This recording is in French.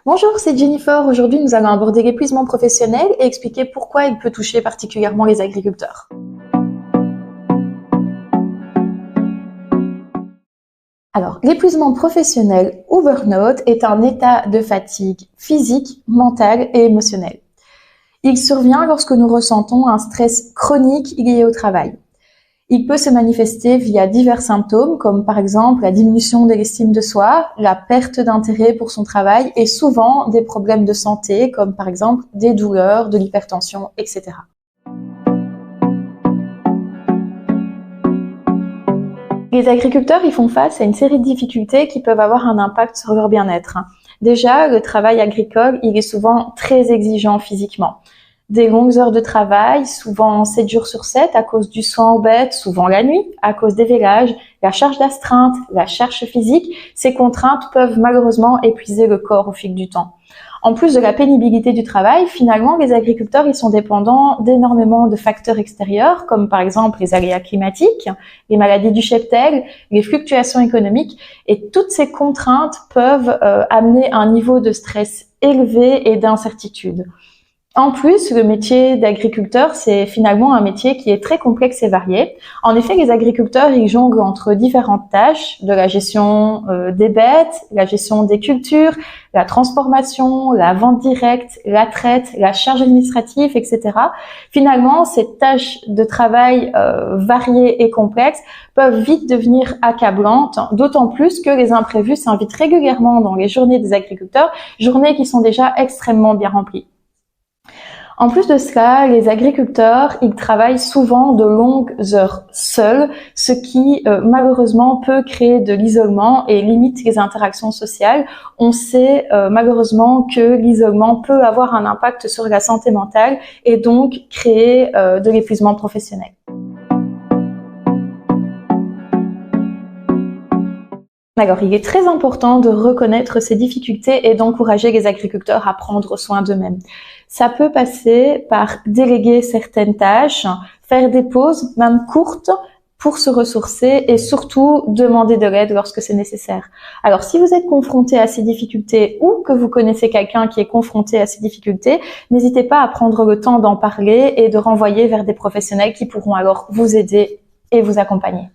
Bonjour, c'est Jennifer. Aujourd'hui, nous allons aborder l'épuisement professionnel et expliquer pourquoi il peut toucher particulièrement les agriculteurs. Alors, l'épuisement professionnel ou burn-out est un état de fatigue physique, mentale et émotionnelle. Il survient lorsque nous ressentons un stress chronique lié au travail. Il peut se manifester via divers symptômes, comme par exemple la diminution de l'estime de soi, la perte d'intérêt pour son travail et souvent des problèmes de santé, comme par exemple des douleurs, de l'hypertension, etc. Les agriculteurs y font face à une série de difficultés qui peuvent avoir un impact sur leur bien-être. Déjà, le travail agricole, il est souvent très exigeant physiquement. Des longues heures de travail, souvent 7 jours sur 7 à cause du soin aux bêtes, souvent la nuit, à cause des vélages, la charge d'astreinte, la charge physique, ces contraintes peuvent malheureusement épuiser le corps au fil du temps. En plus de la pénibilité du travail, finalement, les agriculteurs ils sont dépendants d'énormément de facteurs extérieurs, comme par exemple les aléas climatiques, les maladies du cheptel, les fluctuations économiques, et toutes ces contraintes peuvent amener un niveau de stress élevé et d'incertitude. En plus, le métier d'agriculteur, c'est finalement un métier qui est très complexe et varié. En effet, les agriculteurs, ils jonglent entre différentes tâches, de la gestion des bêtes, la gestion des cultures, la transformation, la vente directe, la traite, la charge administrative, etc. Finalement, ces tâches de travail variées et complexes peuvent vite devenir accablantes, d'autant plus que les imprévus s'invitent régulièrement dans les journées des agriculteurs, journées qui sont déjà extrêmement bien remplies. En plus de cela, les agriculteurs, ils travaillent souvent de longues heures seuls, ce qui malheureusement peut créer de l'isolement et limite les interactions sociales. On sait malheureusement que l'isolement peut avoir un impact sur la santé mentale et donc créer de l'épuisement professionnel. Alors, il est très important de reconnaître ces difficultés et d'encourager les agriculteurs à prendre soin d'eux-mêmes. Ça peut passer par déléguer certaines tâches, faire des pauses, même courtes, pour se ressourcer et surtout demander de l'aide lorsque c'est nécessaire. Alors, si vous êtes confronté à ces difficultés ou que vous connaissez quelqu'un qui est confronté à ces difficultés, n'hésitez pas à prendre le temps d'en parler et de renvoyer vers des professionnels qui pourront alors vous aider et vous accompagner.